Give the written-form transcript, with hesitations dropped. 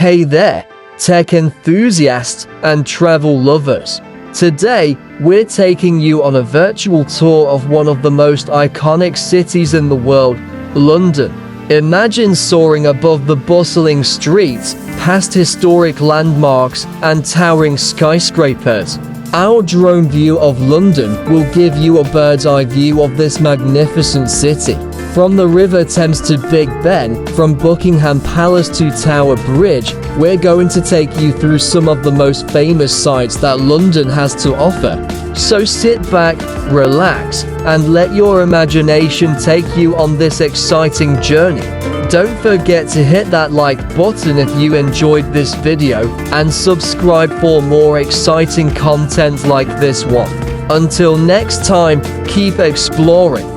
Hey there, tech enthusiasts and travel lovers. Today, we're taking you on a virtual tour of one of the most iconic cities in the world, London. Imagine soaring above the bustling streets, past historic landmarks and towering skyscrapers. Our drone view of London will give you a bird's-eye view of this magnificent city. From the River Thames to Big Ben, from Buckingham Palace to Tower Bridge, we're going to take you through some of the most famous sights that London has to offer. So sit back, relax, and let your imagination take you on this exciting journey. Don't forget to hit that like button if you enjoyed this video, and subscribe for more exciting content like this one. Until next time, keep exploring.